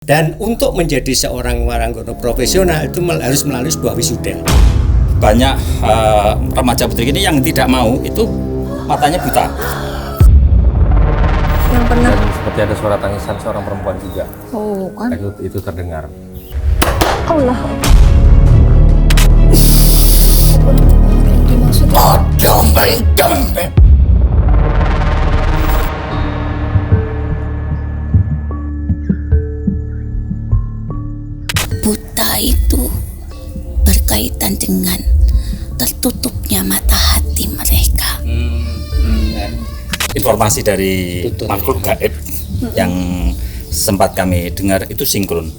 Dan untuk menjadi seorang waranggono profesional itu harus melalui sebuah wisuda. Banyak remaja putri ini yang tidak mau itu matanya buta. Yang pernah Dan seperti ada suara tangisan seorang perempuan juga. oh kan Itu terdengar. Allah Buta itu berkaitan dengan tertutupnya mata hati mereka. Informasi dari makhluk gaib yang sempat kami dengar itu sinkron.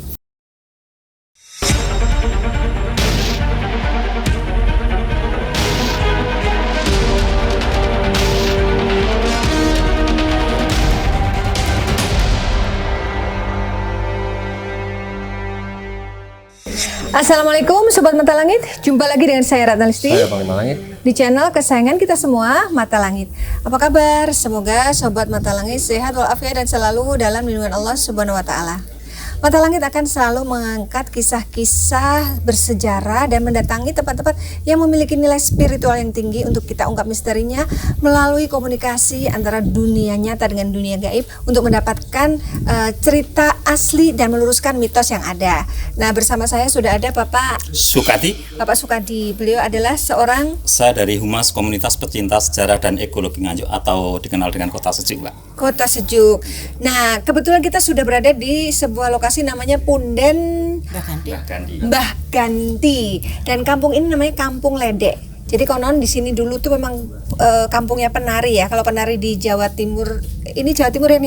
Assalamualaikum Sobat Mata Langit, jumpa lagi dengan saya Ratna Listi Saya Panglima Langit. di channel kesayangan kita semua, Mata Langit. Apa kabar? Semoga Sobat Mata Langit sehat walafiat dan selalu dalam lindungan Allah Subhanahu wa Ta'ala. Mata Langit akan selalu mengangkat kisah-kisah bersejarah dan mendatangi tempat-tempat yang memiliki nilai spiritual yang tinggi untuk kita ungkap misterinya melalui komunikasi antara dunia nyata dengan dunia gaib untuk mendapatkan cerita asli dan meluruskan mitos yang ada. Nah, bersama saya sudah ada Bapak Sukadi. Beliau adalah seorang Saya dari Humas Komunitas Pecinta Sejarah dan Ekologi Nganjuk atau dikenal dengan Kota Sejuk, Pak. Kota Sejuk. Nah, kebetulan kita sudah berada di sebuah lokasi namanya Punden Mbah Ganti, dan kampung ini namanya Kampung Ledek. Jadi konon di sini dulu tuh memang kampungnya penari ya. Kalau penari di Jawa Timur, ini Jawa Timur ya,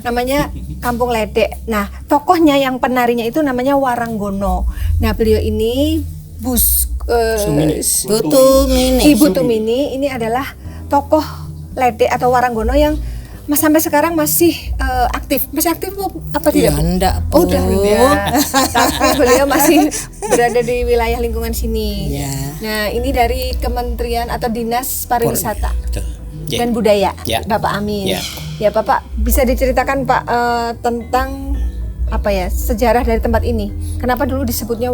namanya Kampung Ledek. Nah, tokohnya yang penarinya itu namanya Waranggono. Nah, beliau ini Ibu Tumini ini adalah tokoh Ledek atau Waranggono yang sampai sekarang masih aktif. Masih aktif apa tidak? Ya, enggak, Oh, udah tapi beliau masih berada di wilayah lingkungan sini. Ya. Nah, ini dari Kementerian atau Dinas Pariwisata Ya. dan Budaya, Ya. Bapak Amin. Ya. Ya, Bapak bisa diceritakan Pak tentang apa ya sejarah dari tempat ini? Kenapa dulu disebutnya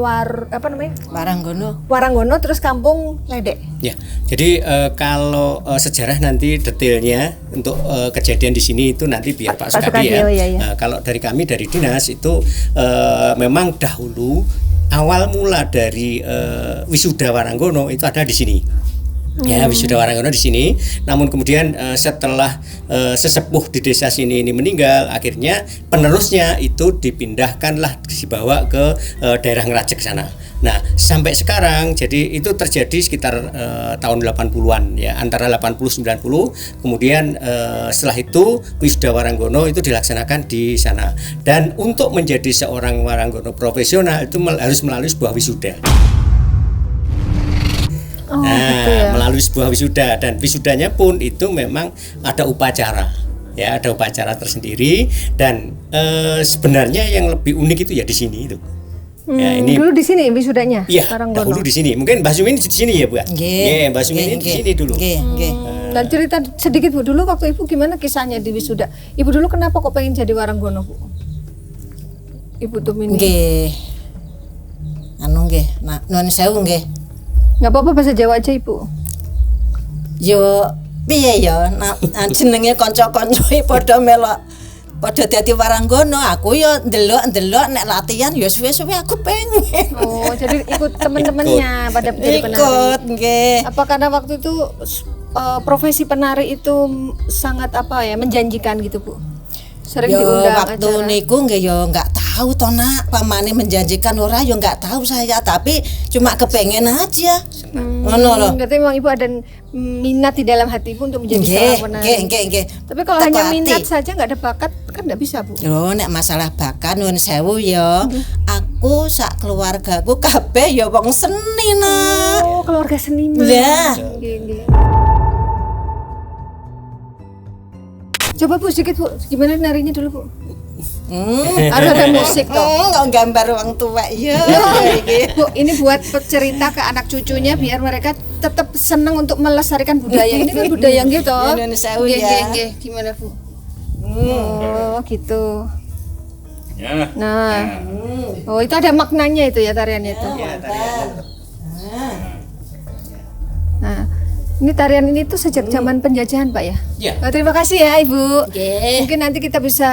Waranggono terus Kampung Ledek? Ya, jadi kalau sejarah nanti detailnya untuk kejadian di sini itu nanti biar Pak Sukadi ya. Kalau dari kami dari dinas itu memang dahulu awal mula dari wisuda Waranggono itu ada di sini. Ya, wisuda Waranggono di sini. Namun kemudian setelah sesepuh di desa sini ini meninggal, akhirnya penerusnya itu dipindahkanlah, dibawa ke daerah Ngerajek sana. Nah, sampai sekarang jadi itu terjadi sekitar tahun 80-an ya, antara 80-90. Kemudian setelah itu wisuda Waranggono itu dilaksanakan di sana. Dan untuk menjadi seorang Waranggono profesional itu harus melalui sebuah wisuda. Gitu ya. Melalui sebuah wisuda, dan wisudanya pun itu memang ada upacara ya, ada upacara tersendiri. Dan sebenarnya yang lebih unik itu ya di sini itu. Ya, ini dulu di sini wisudanya. iya, Waranggono. dahulu di sini. Mungkin Mbak Sumi ini di sini ya, Bu? Iya, Mbak Sumi ini di sini dulu. Dan cerita sedikit Bu, dulu waktu Ibu gimana kisahnya di wisuda? Ibu dulu kenapa kok pengen jadi Waranggono, Bu? Ibu Tumini. Nggih. Nah, nuwun sewu nggih. Nggak apa-apa bahasa Jawa aja Ibu. Yo piye ya, jenenge kanca-kanca padha melok padha dadi Waranggono. Aku yo ndelok nek latihan yo suwe-suwe aku pengen. Oh, jadi ikut teman-temannya pada jadi penari. Ikut nggih. Apa karena waktu itu profesi penari itu sangat menjanjikan gitu, Bu? Sering Yo diundang waktu acara. niku nggih yo enggak tahu to nak, pamane menjanjikan ora yo enggak tahu saya, tapi cuma kepengen aja. Ngono lho. Berarti memang Ibu ada minat di dalam hati Ibu untuk menjadi seorang penari. Nggih. Tapi kalau Teko hanya hati. minat saja nggak ada bakat kan nggak bisa, Bu. Lho nek masalah bakat nuwun sewu ya. Aku sak keluargaku kabeh ya wong seni nak. Oh, keluarga seniman. Lah. Nggih. Coba Bu sedikit Bu, gimana narinya dulu Bu? Harus ada musik toh. Kok gambar wong tuwek ya. Bu, ini buat cerita ke anak cucunya biar mereka tetap senang untuk melestarikan budaya. Ini kan budaya gitu. Ya, nuwun sewu ya. Nggih. Gimana Bu? Oh, gitu. Ya. Nah, oh itu ada maknanya itu ya tarian itu. Ya, tarian. Nah, ini tarian ini tuh sejak zaman penjajahan Pak ya? Ya. Oh, terima kasih ya Ibu. Oke. Mungkin nanti kita bisa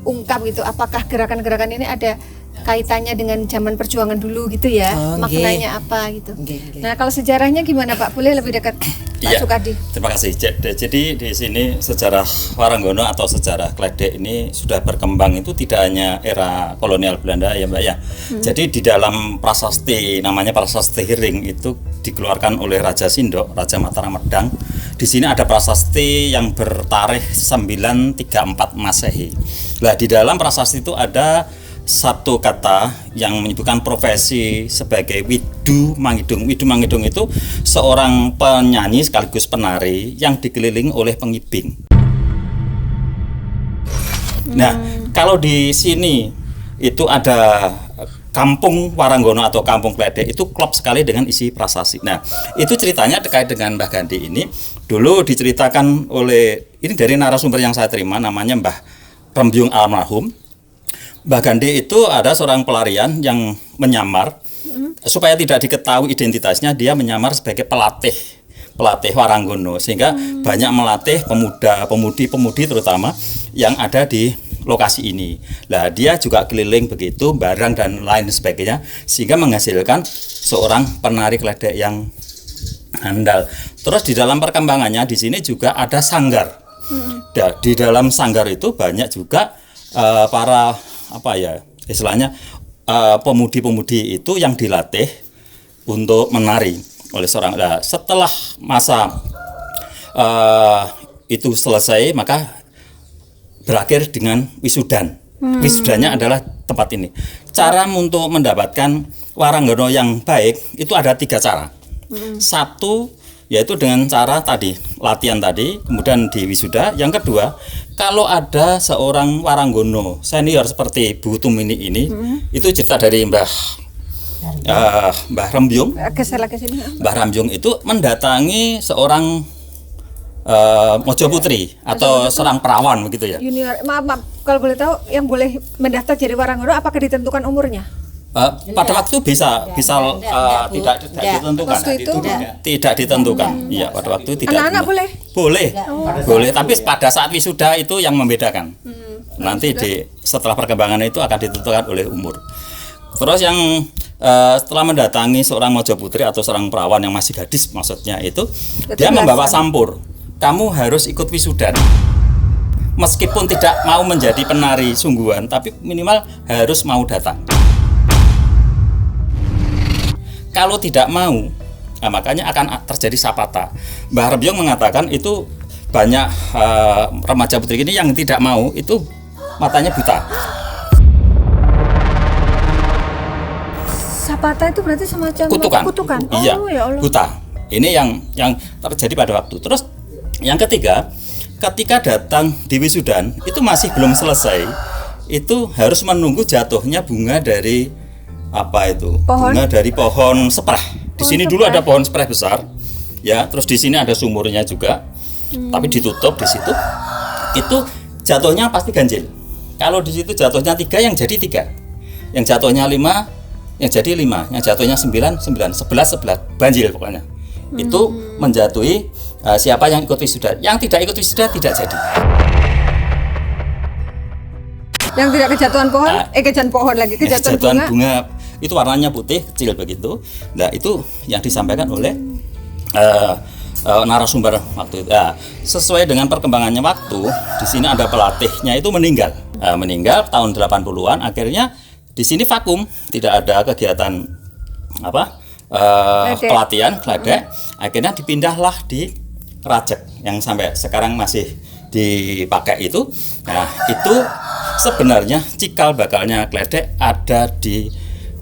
ungkap gitu, apakah gerakan-gerakan ini ada kaitannya dengan zaman perjuangan dulu gitu ya, Oh, maknanya apa gitu. Nggih. Nah kalau sejarahnya gimana Pak? Boleh lebih dekat Pak Iya. Sukadi? Terima kasih. Jadi di sini sejarah Waranggono atau sejarah Kledek ini sudah berkembang itu tidak hanya era kolonial Belanda ya Mbak ya. Jadi di dalam prasasti namanya prasasti Hiring itu dikeluarkan oleh Raja Sindok, Raja Mataram Medang. Di sini ada prasasti yang bertarikh 934 Masehi. Nah, di dalam prasasti itu ada satu kata yang menyebutkan profesi sebagai Widu Mangidung. Widu Mangidung itu seorang penyanyi sekaligus penari yang dikelilingi oleh pengibing. Nah, kalau di sini itu ada Kampung Waranggono atau Kampung Kledek itu klop sekali dengan isi prasasti. Nah, itu ceritanya terkait dengan Mbah Gandhi ini. Dulu diceritakan oleh, ini dari narasumber yang saya terima, namanya Mbah Rembyung almarhum. Mbah Gandhi itu ada seorang pelarian yang menyamar supaya tidak diketahui identitasnya, dia menyamar sebagai pelatih Waranggono sehingga banyak melatih pemudi terutama yang ada di lokasi ini. Lah dia juga keliling begitu barang dan lain sebagainya sehingga menghasilkan seorang penari Kledek yang handal. Terus di dalam perkembangannya di sini juga ada sanggar. Di dalam sanggar itu banyak juga para istilahnya pemudi-pemudi itu yang dilatih untuk menari oleh seorang. Nah, setelah masa itu selesai maka berakhir dengan wisudan. Wisudanya adalah tempat ini. Cara untuk mendapatkan Waranggono yang baik itu ada 3 cara. Satu yaitu dengan cara tadi latihan tadi, kemudian di wisuda. Yang kedua, kalau ada seorang Waranggono senior seperti Bu Tumini ini, itu cerita dari Mbah Rembyung. Mbah Rembyung itu mendatangi seorang Mojo Putri atau seorang perawan begitu ya. Junior, maaf, kalau boleh tahu yang boleh mendaftar jadi Waranggono apakah ditentukan umurnya? Pada waktu bisa tidak ditentukan. Waktu itu Tidak ditentukan. Iya, pada waktu tidak. Anak-anak boleh? Boleh, tapi pada saat wisuda itu yang membedakan. Nanti setelah perkembangan itu akan ditentukan oleh umur. Terus yang setelah mendatangi seorang Mojo Putri atau seorang perawan yang masih gadis maksudnya itu, dia membawa sampur. Kamu harus ikut wisudan. Meskipun tidak mau menjadi penari sungguhan, tapi minimal harus mau datang. Kalau tidak mau, nah makanya akan terjadi sapata. Mbah Rembyung mengatakan itu banyak remaja putri ini yang tidak mau itu matanya buta. Sapata itu berarti semacam kutukan. Iya, ya Allah. buta. Ini yang terjadi pada waktu. Terus yang ketiga, ketika datang di wisudan itu masih belum selesai, itu harus menunggu jatuhnya bunga dari bunga dari pohon sepreh. Di sini dulu ada pohon sepreh besar, ya. Terus di sini ada sumurnya juga, tapi ditutup di situ. Itu jatuhnya pasti ganjil. Kalau di situ jatuhnya 3, yang jadi 3, yang jatuhnya 5, yang jadi 5, yang jatuhnya 9, 11, banjil pokoknya. Itu menjatuhi siapa yang ikut wisuda. Yang tidak ikut wisuda tidak jadi. Yang tidak kejatuhan pohon, kejatuhan bunga itu warnanya putih kecil begitu. Nah, itu yang disampaikan oleh narasumber waktu itu. Nah, sesuai dengan perkembangannya waktu, di sini ada pelatihnya itu meninggal. Meninggal tahun 80-an, akhirnya di sini vakum, tidak ada kegiatan pelatihan Kledek. Akhirnya dipindahlah di Rajek yang sampai sekarang masih dipakai itu. Nah, itu sebenarnya cikal bakalnya Kledek ada di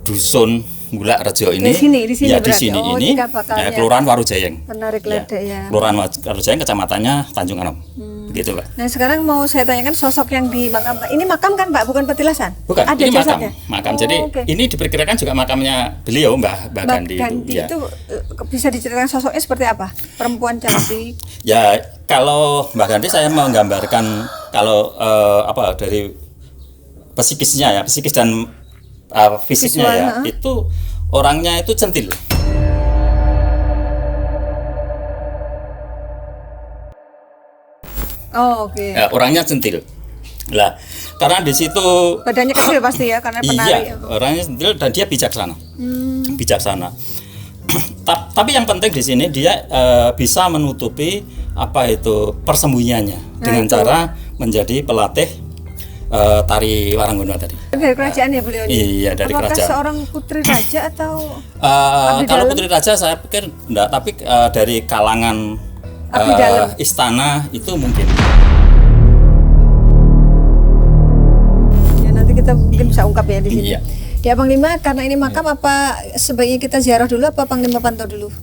Dusun Gulak Rejo ini. Di sini ya, di sini ini. Kelurahan Warujayeng. Penari Kledek ya. Kelurahan Warujayeng, kecamatannya Tanjung Anom. Begitu, Pak. Nah, sekarang mau saya tanyakan sosok yang di makam. Ini makam kan, Pak, bukan petilasan? Bukan, ada ini jasadnya? makam. Jadi ini diperkirakan juga makamnya beliau, Mbah Gandhi itu bisa diceritakan sosoknya seperti apa? Perempuan cantik. Ya, kalau Mbah Gandhi saya menggambarkan kalau dari psikisnya ya, psikis dan fisiknya Visual, ya, itu orangnya itu centil. Oh, oke. Ya, orangnya centil. Lah, karena di situ Badannya kecil pasti ya karena penari. iya, orangnya centil dan dia bijaksana. Bijaksana. Tapi yang penting di sini dia bisa menutupi apa itu persembunyiannya dengan itu. cara menjadi pelatih tari Waranggono tadi. Dari kerajaan ya beliau ini? Iya, dari Apakah kerajaan. seorang putri raja atau Kalau dalam? putri raja saya pikir enggak, tapi dari kalangan Abdi dalam. istana itu mungkin. Ya nanti kita mungkin bisa ungkap ya di sini. Iya. Ya Panglima, karena ini makam apa sebaiknya kita ziarah dulu apa Panglima pantau dulu?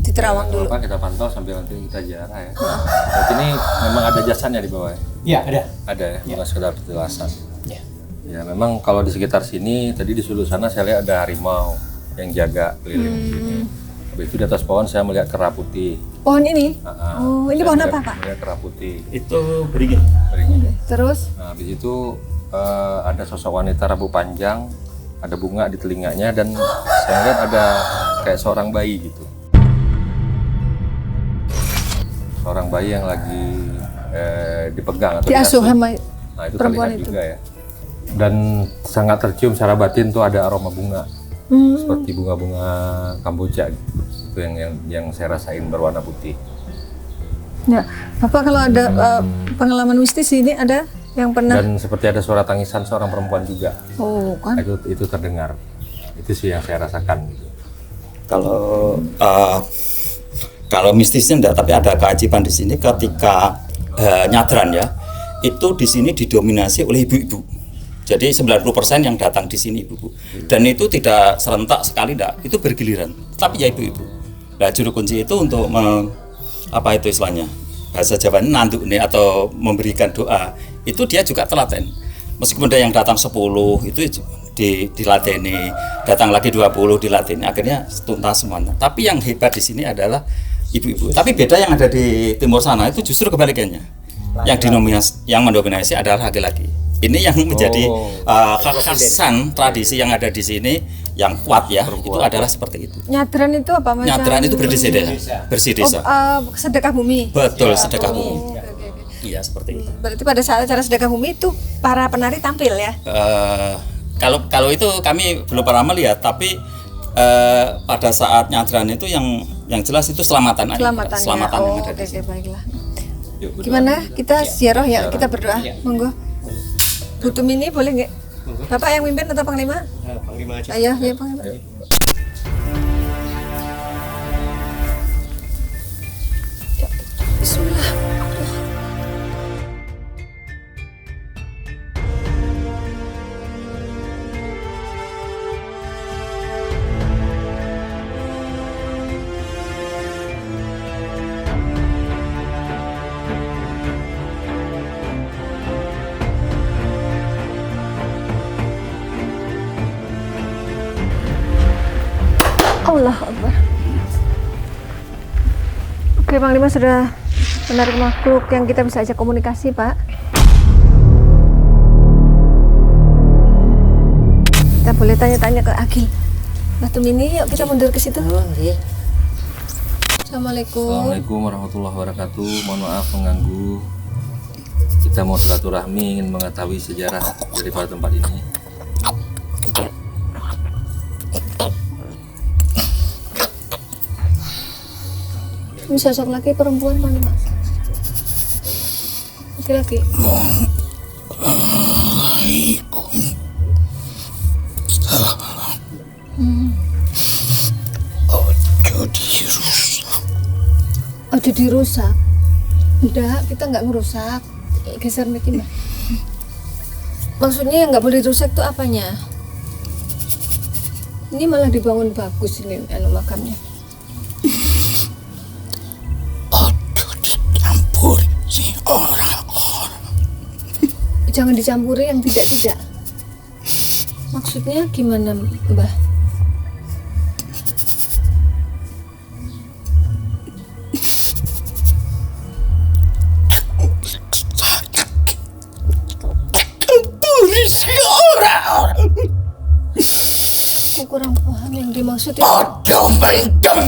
Di Terawang dulu. Apa kita pantau sambil nanti kita ziarah ya. Berarti ini memang ada jasanya di bawah ya? Ya, ada. Ada ya, bukan sekedar petilasan. Ya. Ya memang kalau di sekitar sini, tadi di sudut sana saya lihat ada harimau yang jaga keliling sini. Habis itu di atas pohon saya melihat kera putih. Pohon ini? Oh, ini Saya pohon melihat- apa, Pak? Melihat kera putih. Itu beringin. Beringin. Terus? Nah, habis itu ada sosok wanita rambut panjang, ada bunga di telinganya dan saya lihat ada kayak seorang bayi gitu. Seorang bayi yang lagi dipegang atau Diasuh sama Nah, itu perempuan terlihat itu. juga ya. Dan sangat tercium secara batin tuh ada aroma bunga. Seperti bunga-bunga Kamboja gitu. Itu yang saya rasain berwarna putih. Ya, Bapak kalau ada pengalaman mistis ini ada yang pernah? Dan seperti ada suara tangisan seorang perempuan juga. Oh, kan? Itu terdengar. Itu sih yang saya rasakan gitu. Kalau mistisnya enggak, tapi ada keajaiban di sini ketika nyadran ya. Itu di sini didominasi oleh ibu-ibu. Jadi 90% yang datang di sini ibu-ibu. Dan itu tidak serentak sekali enggak, itu bergiliran. Tapi ya ibu-ibu. Nah, juru kunci itu untuk apa itu istilahnya? Bahasa Jawanya nanduk nih atau memberikan doa. Itu dia juga telaten. Meskipun ada yang datang 10 itu dilateni, datang lagi 20 dilateni, akhirnya tuntas semuanya. Tapi yang hebat di sini adalah ibu-ibu. Tapi beda yang ada di timur sana itu justru kebalikannya. Yang mendominasi adalah laki-laki. Ini yang menjadi kekhasan tradisi yang ada di sini yang kuat ya. Itu adalah seperti itu. Nyadran itu apa macam? Nyadran itu bersih desa. Sedekah bumi. Betul, sedekah bumi. Oke, oke, oke. Iya, seperti itu. Berarti pada saat acara sedekah bumi itu para penari tampil ya? Kalau itu kami belum pernah melihat, tapi pada saat nyadran itu yang jelas itu selamatan Selamatannya. yang Oh, ada oke, di sini. baiklah. Yuk, berdoa. Gimana? Kita ziarah ya, kita berdoa. Monggo. Butuh ini boleh nggak? Bapak yang mimpin atau Panglima? Panglima aja. Ayo, ya Panglima. Bismillah. Allah Akbar. Oke, Panglima sudah menarik makhluk yang kita bisa ajak komunikasi, Pak. Kita boleh tanya-tanya ke Agil. Batu Mini, yuk kita mundur ke situ. Assalamualaikum. Assalamualaikum warahmatullahi wabarakatuh. Mohon maaf mengganggu. Kita mau silaturahmi, ingin mengetahui sejarah daripada tempat ini. Ini sosok laki perempuan Panglima? Laki-laki. Ojo dirusak. Enggak, kita nggak ngerusak. Geser dikit, Mbak. Maksudnya yang nggak boleh dirusak tuh apanya? Ini malah dibangun bagus ini makamnya. Jangan dicampuri yang tidak-tidak. Maksudnya gimana, Mbah? kurang paham yang dimaksud itu. Ojo mendem.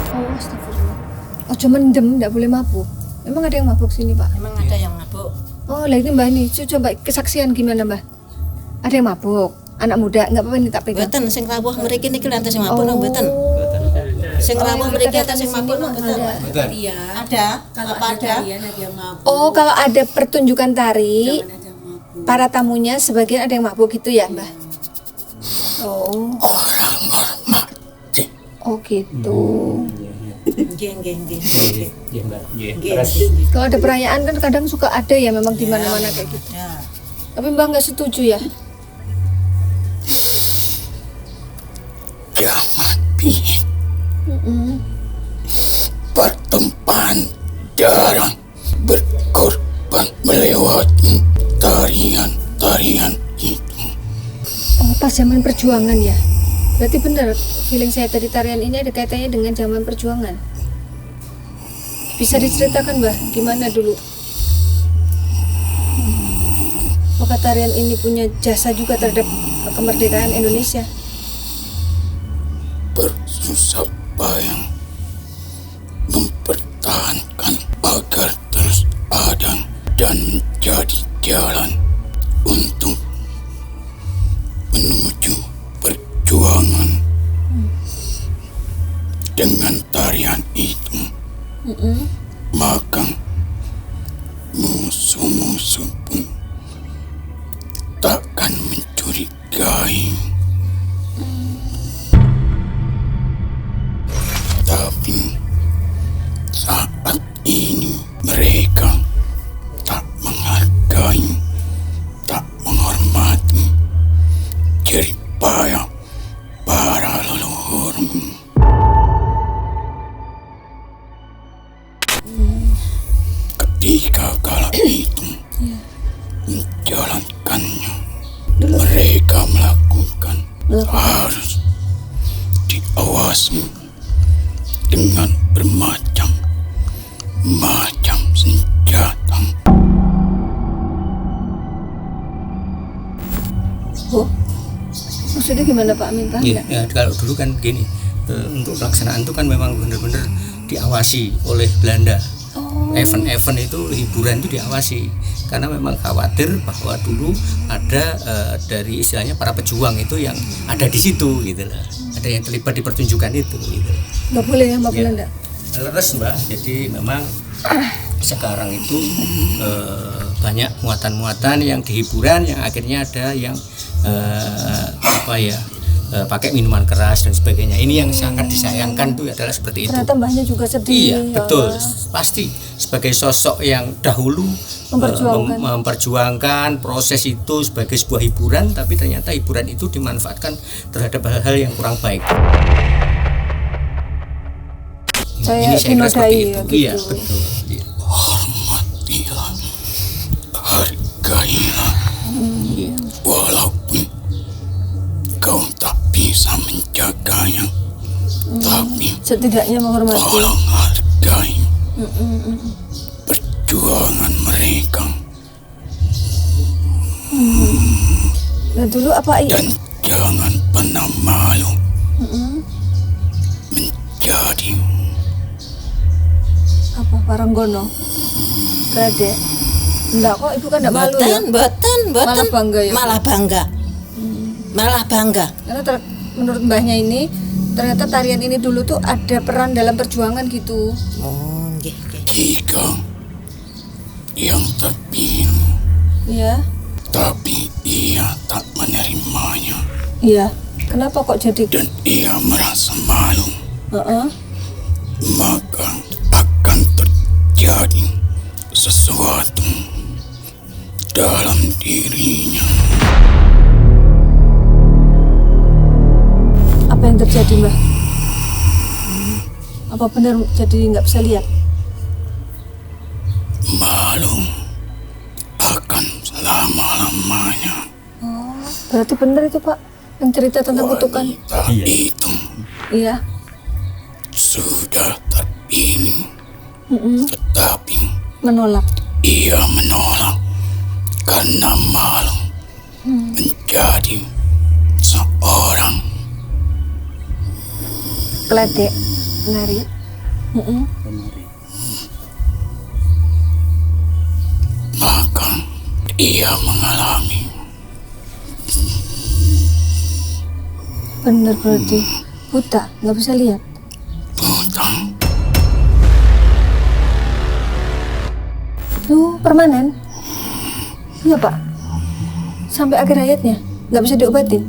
Oh, astagfirullah. Ojo mendem, enggak boleh mabuk. Emang ada yang mabuk sini, Pak? Emang ada yang mabuk? Oh, lah ini Mbak ini, coba kesaksian gimana, Mbak? Ada yang mabuk? Anak muda, enggak apa-apa nih tak pegang. Mboten sing rawuh mriki niki lha sing mabuk nang mboten. Sing rawuh mriki ate sing mabuk nang mboten. Ada. Kalau ada yang mabuk. Oh, kalau ada pertunjukan tari, para tamunya sebagian ada yang mabuk gitu ya, Mbak? Oh. Orang hormati. Oh gitu. Nggih. Iya, Mbak. Iya. Kalau ada perayaan kan kadang suka ada ya memang di mana-mana kayak gitu. Ya. Tapi Mbak nggak setuju ya? Jangan bikin pertumpahan darah berkorban melewati tarian-tarian itu. Oh, pas zaman perjuangan ya. Berarti benar feeling saya tadi tarian ini ada kaitannya dengan zaman perjuangan. Bisa diceritakan, Mbak, gimana dulu? Apakah tarian ini punya jasa juga terhadap kemerdekaan Indonesia? Bersusah payah mempertahankan agar terus ada dan menjadi jalan untuk menuju perjuangan. Dengan tarian itu, maka musuh-musuh pun takkan mencurigai. Tapi saat ini mereka tak menghargai, tak menghormati jerih payah para leluhurmu. Ketika kala itu menjalankannya, mereka melakukan harus diawasi dengan bermacam-macam senjata. Oh, maksudnya gimana Pak Amin? Paham Iya, nggak? ya, kalau dulu kan gini, untuk pelaksanaan itu kan memang benar-benar diawasi oleh Belanda. Event-event itu, hiburan itu diawasi karena memang khawatir bahwa dulu ada dari istilahnya para pejuang itu yang ada di situ gitu lah, ada yang terlibat di pertunjukan itu gitu. Nggak boleh ya Mbak Ya. Belanda? Leres Mbak, jadi memang sekarang itu banyak muatan-muatan yang di hiburan yang akhirnya ada yang pakai minuman keras dan sebagainya. Ini yang sangat disayangkan itu adalah seperti itu. Ternyata mbahnya juga sedih. Iya, ya betul. Allah. Pasti sebagai sosok yang dahulu memperjuangkan proses itu sebagai sebuah hiburan, tapi ternyata hiburan itu dimanfaatkan terhadap hal-hal yang kurang baik. Saya Ini saya kira seperti itu. dinodai ya, Iya, gitu. betul. Iya. Hormatilah, hargailah, walaupun kau tak bisa menjaganya, tapi Setidaknya menghormati. tolong hargai perjuangan mereka. Nah dulu apa Dan jangan pernah malu menjadi apa Paranggono? Gade. Enggak kok ibu kan enggak malu ya. Mboten. Malah bangga ya? Malah bangga. Karena menurut mbahnya ini ternyata tarian ini dulu tuh ada peran dalam perjuangan gitu. Oh, nggih. jika yang terpilih, Iya. tapi ia tak menerimanya Iya. Kenapa kok jadi? dan ia merasa malu, Heeh. maka akan terjadi sesuatu dalam dirinya. Apa yang terjadi mbah? Apa benar jadi nggak bisa lihat? Malu akan selama-lamanya. Berarti benar itu pak yang cerita tentang kutukan. Wanita itu Iya. sudah terpilih, tetapi Menolak. ia menolak karena malu menjadi seorang Kledek, penari. maka ia mengalami Bener berarti buta, nggak bisa lihat. buta. Permanen? Iya Pak. Sampai akhir hayatnya nggak bisa diobatin.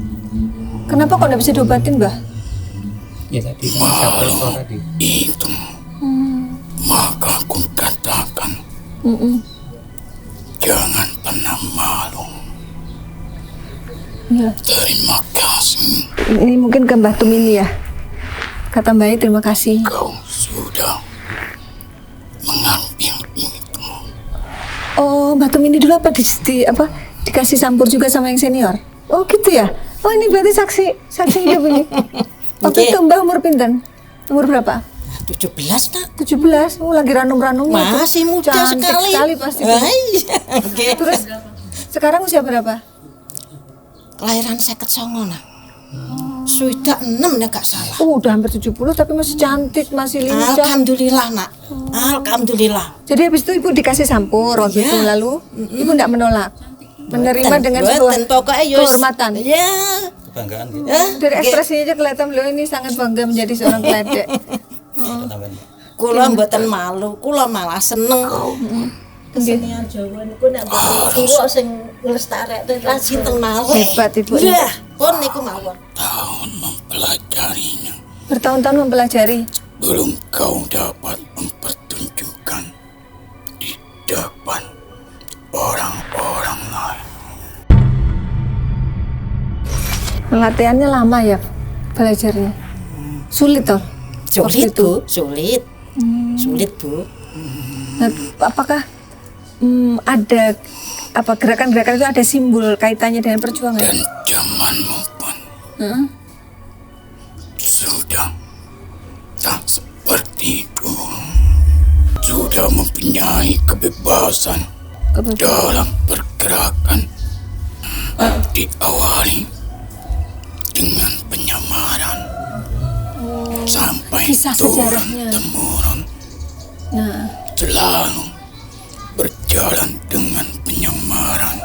Kenapa kok nggak bisa diobatin, Mbah? Ya tadi kan sabotol tadi. Itu maka ku katakan jangan pernah malu. Iya. Terima kasih Ini mungkin ke Mbah Tumini ya. Kata Mbak terima kasih. kau sudah mengambil itu. Oh, Mbah Tumini dulu apa dikasih sampur juga sama yang senior? Oh gitu ya. Oh ini berarti saksi hidup ini. Waktu itu Mbah umur pinten? Umur berapa? 17 nak. 17. Oh lagi ranum-ranumnya. Masih muda Cantik sekali pasti. Ah, iya. Oke. Terus sekarang usia berapa? Kelahiran 59 nak. Sudah 6 nek gak salah. Udah hampir 70 tapi masih cantik, masih lincah. Alhamdulillah nak. Alhamdulillah. Jadi habis itu ibu dikasih sampur waktu itu lalu ibu tidak menolak, menerima dengan sebuah kehormatan. Ya. Kebanggaan gitu. Dari ekspresinya aja kelihatan beliau ini sangat bangga menjadi seorang kledek. Kula mboten malu, kula malah seneng. Kesenian Jawa niku nek mboten kula sing nglestarekne ra sinten mawon. Hebat ibu. Lah, pun niku mawon. Tahun mempelajarinya. Bertahun-tahun mempelajari. Belum kau dapat mempertunjukkan di depan orang-orang lain. Latihannya lama ya belajarnya. Sulit toh? Sulit Waktu itu. Bu, sulit. Sulit Bu. Nah, apakah ada apa gerakan-gerakan itu ada simbol kaitannya dengan perjuangan? Dan zamanmu pun sudah tak seperti dulu. Sudah mempunyai kebebasan dalam pergerakan. Diawali dengan penyamaran sampai kisah sejarahnya. turun-temurun Nah, selalu berjalan dengan penyamaran.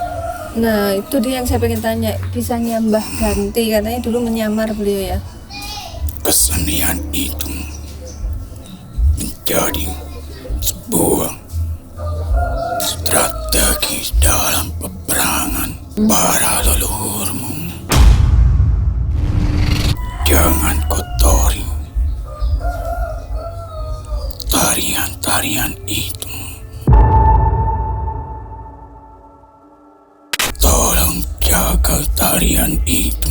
nah itu dia yang saya pengen tanya. Kisahnya Mbah Ganti katanya dulu menyamar beliau ya. Kesenian itu menjadi sebuah strategi dalam peperangan para leluhurmu. Jangan kotori tarian-tarian itu. Tolong jaga tarian itu.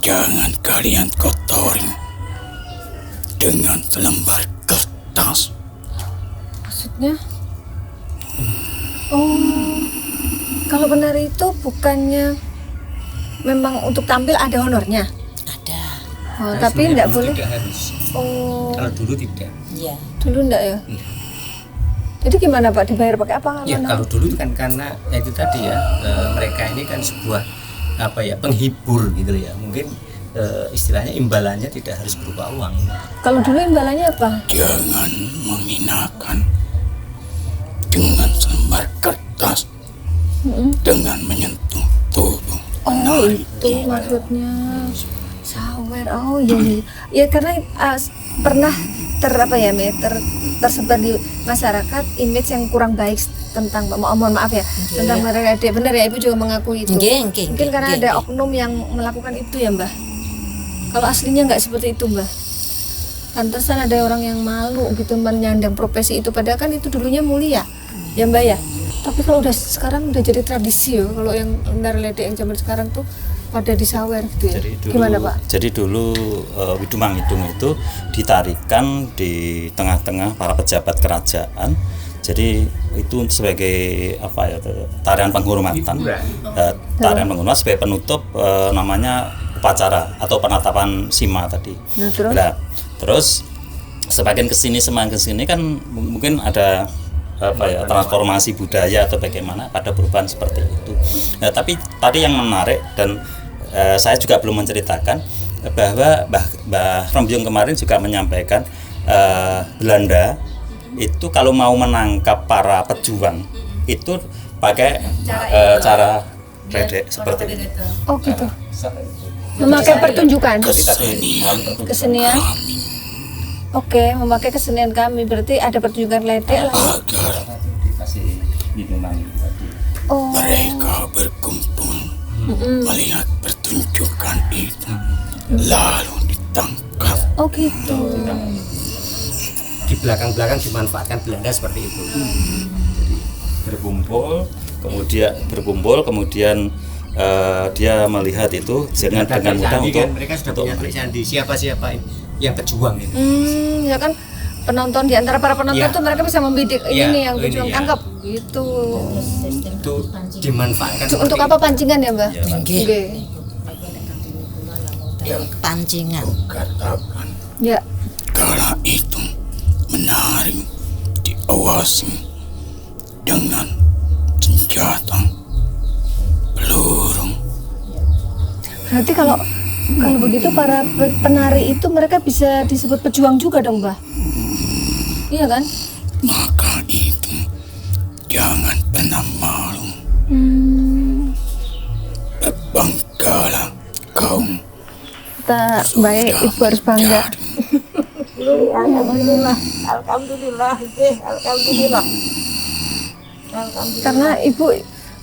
Jangan kalian kotori dengan selembar kertas. Maksudnya? Oh, kalau penari itu bukannya memang untuk tampil ada honornya? Ada. Oh, tapi enggak boleh. Tidak harus. Oh, Kalau dulu tidak. Iya. dulu enggak ya? Jadi gimana Pak, dibayar pakai apa? Ya Mana? kalau dulu itu kan karena ya itu tadi ya, mereka ini kan sebuah apa ya, penghibur gitu ya. Mungkin istilahnya imbalannya tidak harus berupa uang. Kalau dulu imbalannya apa? Jangan menghinakan dengan selembar kertas dengan menyentuh tubuh. Oh itu maksudnya sawer. Oh iya iya. Ya karena pernah tersebar di masyarakat image yang kurang baik tentang mohon maaf ya tentang mereka. Benar ya Ibu juga mengakui itu. Mungkin karena ada oknum yang melakukan itu ya Mbah. Kalau aslinya nggak seperti itu Mbah. Pantesan ada orang yang malu gitu menyandang profesi itu, padahal kan itu dulunya mulia ya Mbak ya. Tapi kalau sekarang udah jadi tradisi ya, kalau yang menari ledek yang zaman sekarang tuh pada disawer gitu ya. Gimana Pak? Jadi dulu Widumang Hidung itu ditarikan di tengah-tengah para pejabat kerajaan. Jadi itu sebagai apa ya, tarian penghormatan. Tarian penghormatan sebagai penutup namanya upacara atau penatapan sima tadi. Nah, terus Terus semakin kesini kan mungkin ada transformasi budaya atau bagaimana pada perubahan seperti itu. Nah, tapi tadi yang menarik dan saya juga belum menceritakan bahwa Mbah Rombyong kemarin juga menyampaikan Belanda itu kalau mau menangkap para pejuang itu pakai cara redek seperti itu. Oh gitu. Memakai pertunjukan. Kesenian. Oke, memakai kesenian kami berarti ada pertunjukan ledek lalu. Agar Dikasih minuman tadi. Oh. mereka berkumpul melihat pertunjukan itu, lalu ditangkap. Oh gitu. Di belakang-belakang dimanfaatkan Belanda seperti itu. Jadi berkumpul kemudian dia melihat itu dengan mudah Candi untuk kan, mereka sudah punya trik candi siapa yang pejuang itu. Ya kan penonton di antara para penonton Ya. tuh mereka bisa membidik Ya, ini yang ini berjuang ya. tangkap gitu. Itu dimanfaatkan Untuk seperti apa pancingan ya, Mbak? Nggih. Nggih. Pancingan. Katakan Ya. kala itu menari diawasi dengan senjata peluru. Berarti kalau begitu para penari itu mereka bisa disebut pejuang juga dong, Mbak? Iya kan? Maka itu jangan pernah malu. Berbanggalah kau. Kita baik, Ibu harus bangga. Karena Ibu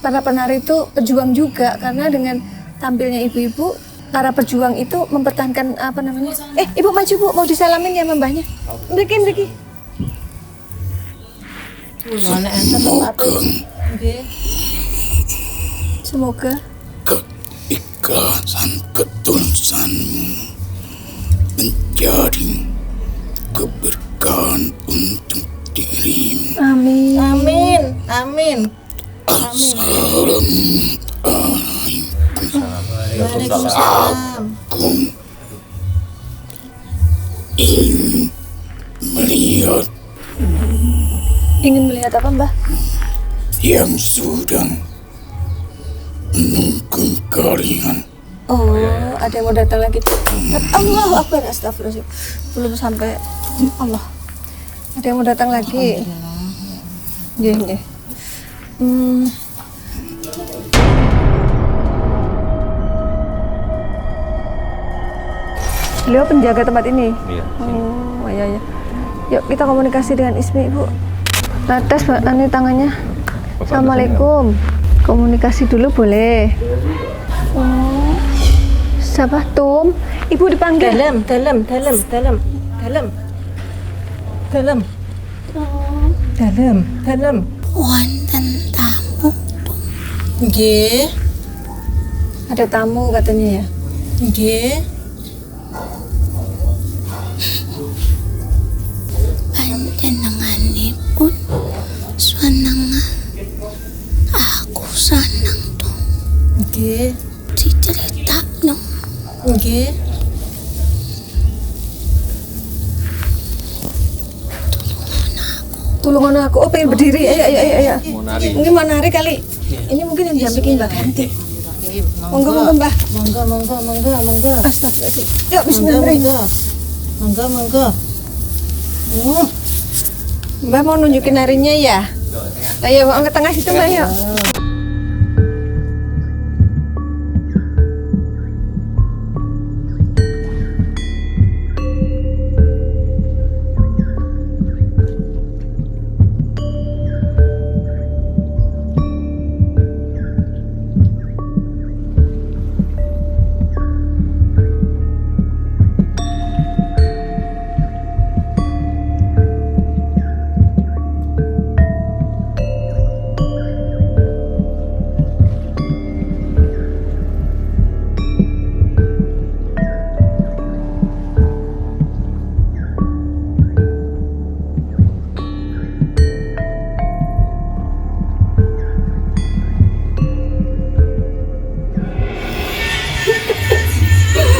para penari itu pejuang juga, karena dengan tampilnya ibu-ibu para pejuang itu mempertahankan apa namanya? Ibu maju Bu, mau disalamin ya mbahnya. Mriki. Semoga Keikhlasan ketulusanmu menjadi keberkahan untuk dirimu. amin. Amin. Amin. Waalaikumsalam. Aku ingin melihat Ingin melihat apa, Mbah? yang sudah menunggu kalian. Oh, ada yang mau datang lagi. Allahu Akbar, astagfirullah. Belum sampai Allah. Ada yang mau datang lagi. Nggih. Beliau penjaga tempat ini. Iya. Oh, iya. Yuk kita komunikasi dengan Ismi, Bu. Tes ini tangannya. Assalamualaikum. Komunikasi dulu boleh. Oh. Siapa? Tum. Ibu dipanggil. Dalam. Wonten tamu. Nggih. Ada tamu katanya ya. Nggih. Panjenenganipun senengan. Aku seneng tuh Nggih. diceritakno. Nggih. Tulungan aku. Oh, pengen berdiri. Ayo. Mungkin mau nari kali. Ini mungkin yang diambilin Mbak Ganti. Monggo Mbah. Monggo. Astagfirullah. Yuk bismillah. Monggo. Mbak mau nunjukin narinya ya? Ayo mau ke tengah situ Mbak yuk.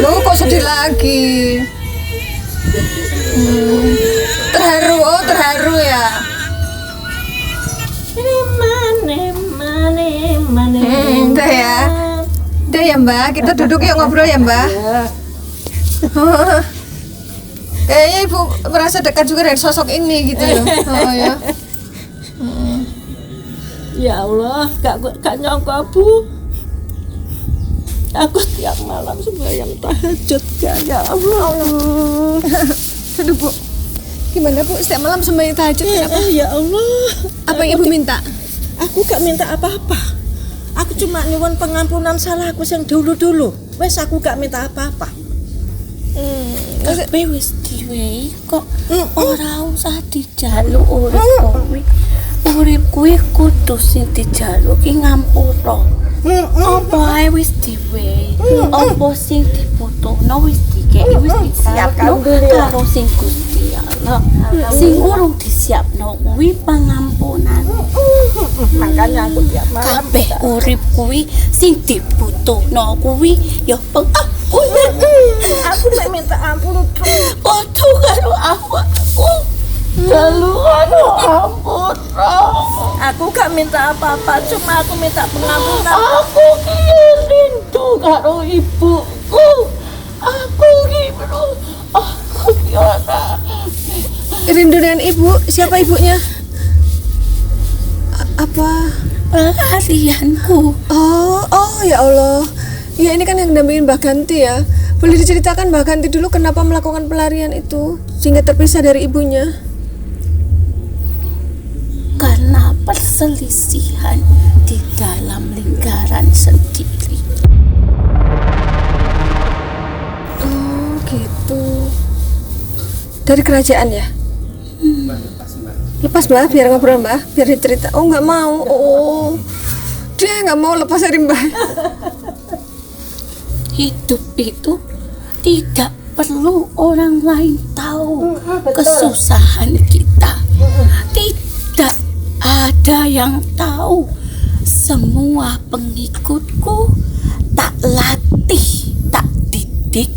Loh kok sedih lagi? Terharu ya. ya Mbak, kita duduk yuk ngobrol ya Mbak. Kayaknya Ibu merasa dekat juga dengan sosok ini gitu loh. Ya. Ya Allah, gak nyangka Bu. Aku tiap malam sembahyang tahajud ya Allah. Aduh Bu, gimana Bu setiap malam sembahyang tahajud? Kenapa? Ya Allah. Apa yang Ibu minta? Aku gak minta apa-apa. Aku cuma nyuwun pengampunan salahku yang dulu-dulu. Wes aku gak minta apa-apa. Kabeh wis diwehi kok ora usah dijaluk urip kuwi. Urip kuwi kudu sing dijaluki ngampura. Apa ae wis diwehi. Apa sing dibutuhno wis dikeki wis disiapno karo sing Gusti Allah. Sing urung disiapno kuwi pangampunan. Makanya aku tiap malam Kabeh urip kuwi sing dibutuhno kuwi ya pengampunan. aku mek minta ampun terus. Ojo karo aku. Jalu karo ampun. Aku gak minta apa-apa, cuma aku minta pengampunan. Aku ki rindu karo ibuku. Aku ki ora. Rindu dengan Ibu, siapa ibunya? Apa? Pelarianku. Oh ya Allah. Ya ini kan yang dampingin Mbak Ganti ya. Boleh diceritakan Mbak Ganti dulu kenapa melakukan pelarian itu sehingga terpisah dari ibunya? Karena perselisihan di dalam lingkaran sendiri. Oh gitu. Dari kerajaan ya? Lepas Mbak, biar ngobrol Mbak, biar dicerita. Oh nggak mau. Oh dia nggak mau lepas dari Mbak. Hidup itu tidak perlu orang lain tahu kesusahan kita. Tidak ada yang tahu. Semua pengikutku tak latih, tak didik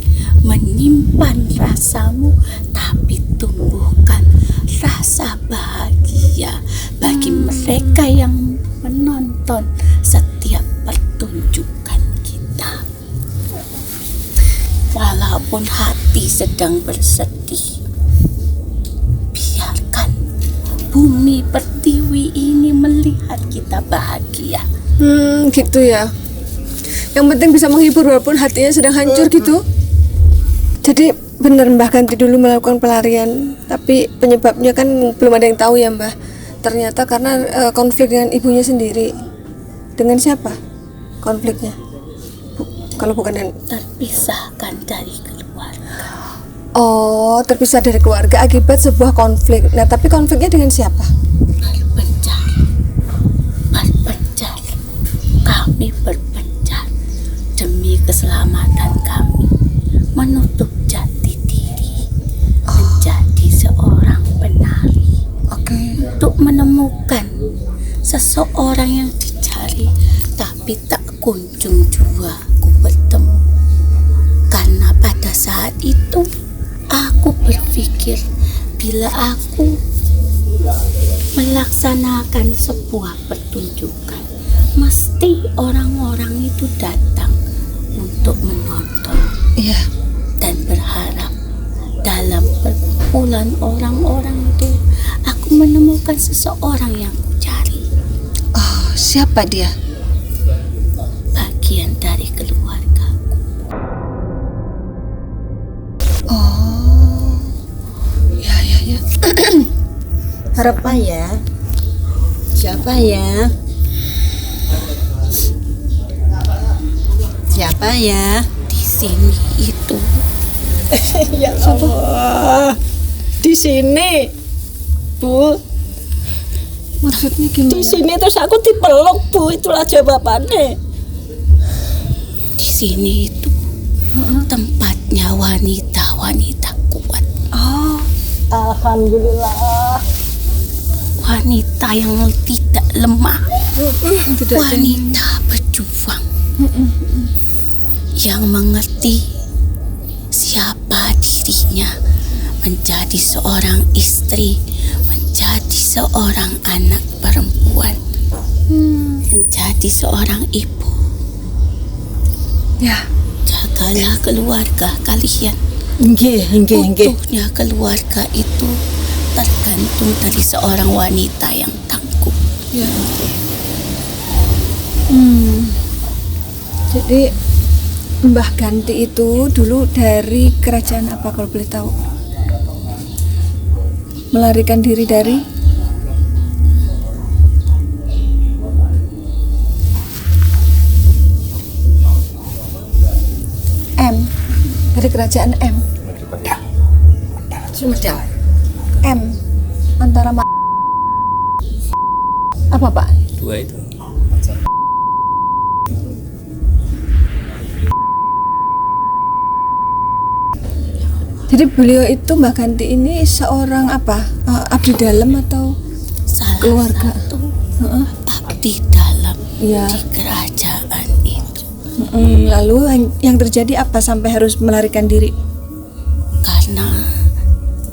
menyimpan rasamu, tapi tumbuhkan rasa bahagia bagi mereka yang menonton setiap pertunjukan kita. Walaupun hati sedang bersedih, biarkan bumi pertiwi ini melihat kita bahagia. Gitu ya. Yang penting bisa menghibur walaupun hatinya sedang hancur gitu. Jadi benar Mbah Ganti dulu melakukan pelarian, tapi penyebabnya kan belum ada yang tahu ya Mbah. Ternyata karena konflik dengan ibunya sendiri. Dengan siapa konfliknya? Kalau bukan dengan Terpisahkan dari keluarga. Oh, terpisah dari keluarga akibat sebuah konflik. Nah, tapi konfliknya dengan siapa? Berpencar. Kami berpencar demi keselamatan kami, menutup jati diri, menjadi seorang penari. Oke. Untuk menemukan seseorang yang dicari, tapi tak kunjung jua aku bertemu. Karena pada saat itu aku berpikir bila aku melaksanakan sebuah pertunjukan, mesti orang-orang itu datang untuk menonton. Iya. Dan berharap dalam perkumpulan orang-orang itu aku menemukan seseorang yang kucari. Oh, siapa dia? Bagian dari keluargaku. Oh. Ya. Siapa ya? Siapa ya? Siapa ya? Di sini itu Ya Allah. Di sini. Bu, Maksudnya gimana? di sini terus aku dipeluk, Bu. Itulah jawabannya. di sini itu tempatnya wanita-wanita kuat. Oh, Alhamdulillah. Wanita yang tidak lemah. Wanita berjuang. Yang mengerti siapa dirinya, menjadi seorang istri, menjadi seorang anak perempuan, menjadi seorang ibu. Ya. Jagalah keluarga kalian. Nggih. Utuhnya keluarga itu tergantung dari seorang wanita yang tangguh. Ya. Jadi Mbah Ganti itu dulu dari kerajaan apa kalau boleh tahu? Melarikan diri dari M, dari kerajaan M. Sumedang. M antara apa Pak? Dua itu. Jadi beliau itu Mbah Ganti ini seorang apa? Abdi dalam atau Salah keluarga? satu abdi dalam Iya. di kerajaan itu. Lalu yang terjadi apa sampai harus melarikan diri? Karena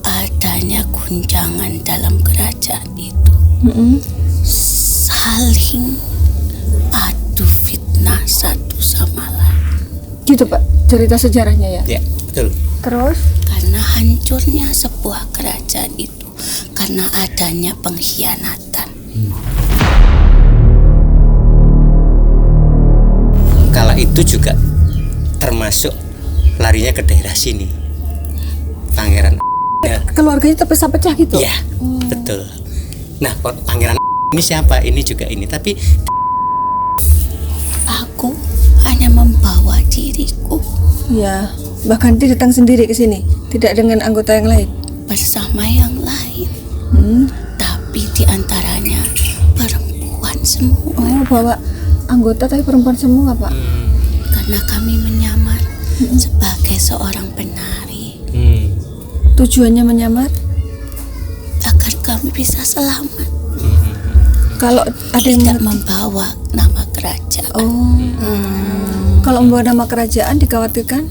adanya guncangan dalam kerajaan itu, saling adu fitnah satu sama lain. Gitu Pak, cerita sejarahnya ya. Ya, betul. Terus? Karena hancurnya sebuah kerajaan itu karena adanya pengkhianatan. Kala itu juga termasuk larinya ke daerah sini. Pangeran ya. Keluarganya terpecah-pecah gitu? Iya, betul. Nah, pangeran ini siapa? Ini juga ini, tapi Aku hanya membawa diriku Ya, Mbah Ganti datang sendiri ke sini, tidak dengan anggota yang lain. bersama yang lain, tapi diantaranya perempuan semua. Oh, bawa anggota tapi perempuan semua, Pak. Karena kami menyamar sebagai seorang penari Tujuannya menyamar? agar kami bisa selamat, Kalau ada yang tidak membawa nama kerajaan. kalau membawa nama kerajaan dikhawatirkan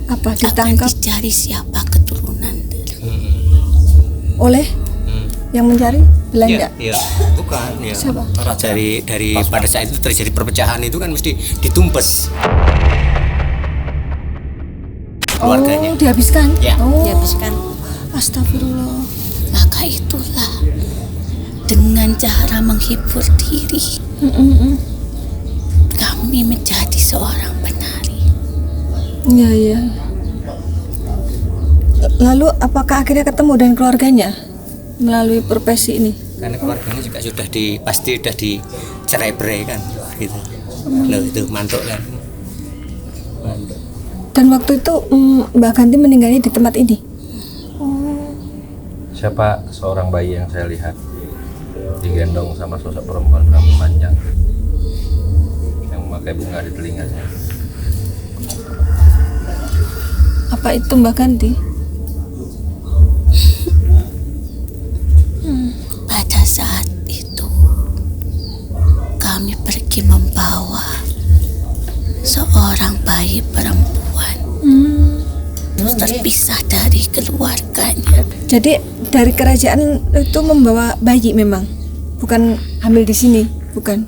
apa? Akan Ditangkap dicari siapa keturunan oleh yang mencari Belanda. Iya, bukan ya. Siapa? Dari pada saat itu terjadi perpecahan itu kan mesti ditumpes keluarganya. Oh, dihabiskan. Ya. Oh, Dihabiskan. astagfirullah. Maka itulah dengan cara menghibur diri kami menjadi seorang penari. Iya, iya. Lalu apakah akhirnya ketemu dengan keluarganya melalui profesi ini? Karena keluarganya juga pasti sudah dicerai-berai kan gitu. Loh, itu mantuk kan. Mantuk. Dan waktu itu Mbak Ganti meninggalnya di tempat ini. Siapa seorang bayi yang saya lihat digendong sama sosok perempuan rambut panjang yang memakai bunga di telinganya? Apa itu Mbak Ganti? Pada saat itu kami pergi membawa seorang bayi perempuan terus terpisah dari keluarganya. Jadi dari kerajaan itu membawa bayi memang, bukan hamil di sini, bukan?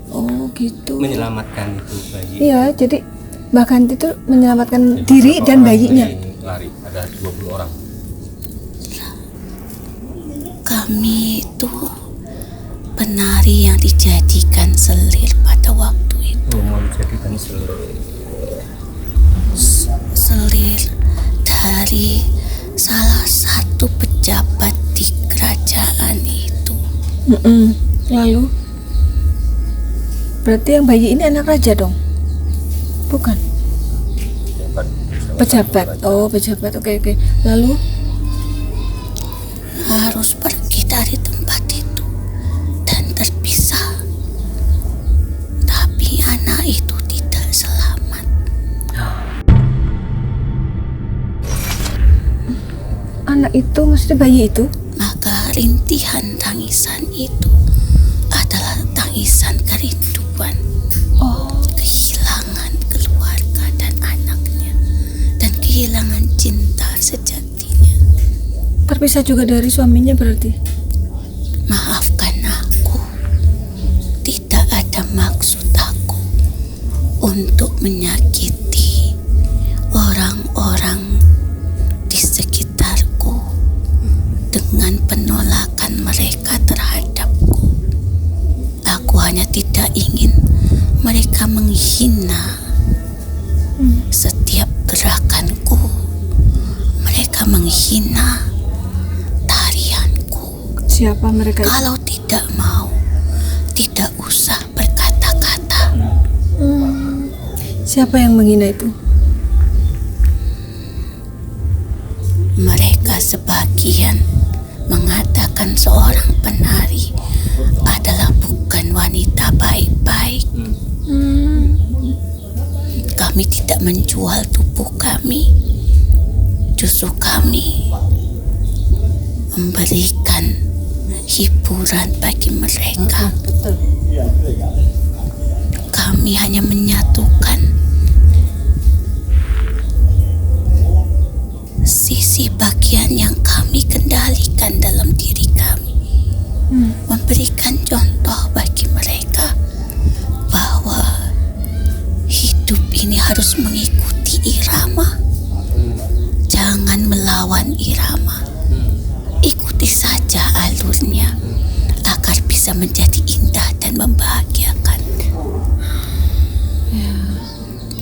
Oh gitu. Menyelamatkan itu bayi. Iya, jadi Mbak Ganti itu menyelamatkan diri Berapa dan orang bayinya. yang lari? Ada 20 orang. Kami itu penari yang dijadikan selir pada waktu itu. Mau dijadikan selir. Selir dari salah satu pejabat di kerajaan itu. Lalu berarti yang bayi ini anak raja dong? Bukan. Pejabat. Oh, pejabat. Oke. Lalu Harus pergi dari tempat itu dan terpisah. Tapi anak itu tidak selamat. anak itu, maksudnya bayi itu? Maka rintihan tangisan itu adalah tangisan kerinduan. Kehilangan keluarga dan anaknya, dan kehilangan cinta sejatinya. Terpisah juga dari suaminya berarti? Maafkan aku, tidak ada maksud aku untuk menyakiti orang-orang di sekitarku dengan penolakan mereka terhadapku. Aku hanya tidak ingin mereka menghina setiap gerakanku. Mereka menghina tarianku. Siapa mereka itu? Kalau tidak mau, tidak usah berkata-kata. Siapa yang menghina itu? Mereka sebagian mengatakan seorang penari adalah bukan wanita baik-baik. Kami tidak menjual tubuh kami, justru kami memberikan hiburan bagi mereka. Kami hanya menyatukan sisi bagian yang kami kendalikan dalam diri kami, memberikan contoh bagi mereka bahwa hidup ini harus mengikuti irama, jangan melawan irama. Ikuti saja alurnya agar bisa menjadi indah dan membahagiakan.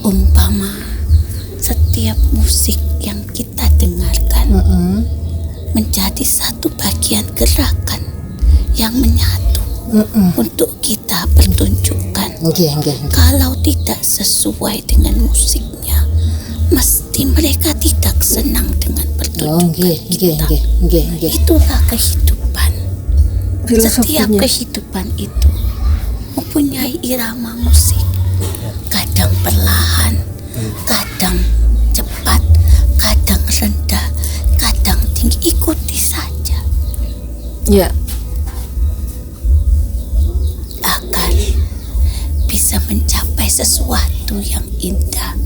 Umpama setiap musik yang kita dengarkan menjadi satu bagian gerakan yang menyatu untuk kita pertunjukkan. Kalau tidak sesuai dengan musiknya, mesti mereka tidak senang dengan pertunjukan kita. Itulah kehidupan. Setiap kehidupan itu mempunyai irama musik. Kadang perlahan, kadang cepat, kadang rendah, kadang tinggi. Ikuti saja. Ya. Agar bisa mencapai sesuatu yang indah.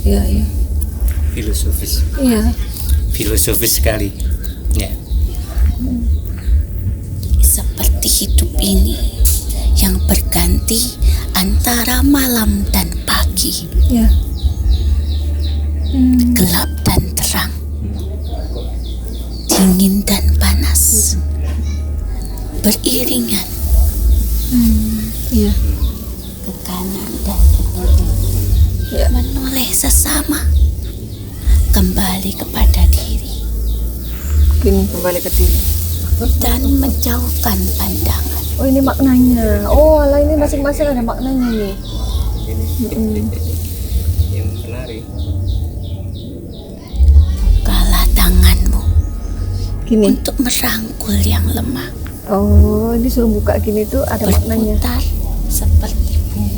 Ya, ya. Filosofis. Iya. Filosofis sekali. Ya. Seperti hidup ini yang berganti antara malam dan pagi, Ya. gelap dan terang, dingin dan panas, beriringan, Iya. ke kanan dan ke kiri, menoleh sesama, kembali kepada diri, Kini kembali ke diri. dan menjauhkan pandangan. Oh, ini maknanya. Oh, alah, ini masing-masing ada maknanya nih. Yang menarik. Bukalah tanganmu Gini. untuk merangkul yang lemah, Oh, ini suruh buka gini tuh ada maknanya. berputar seperti bumi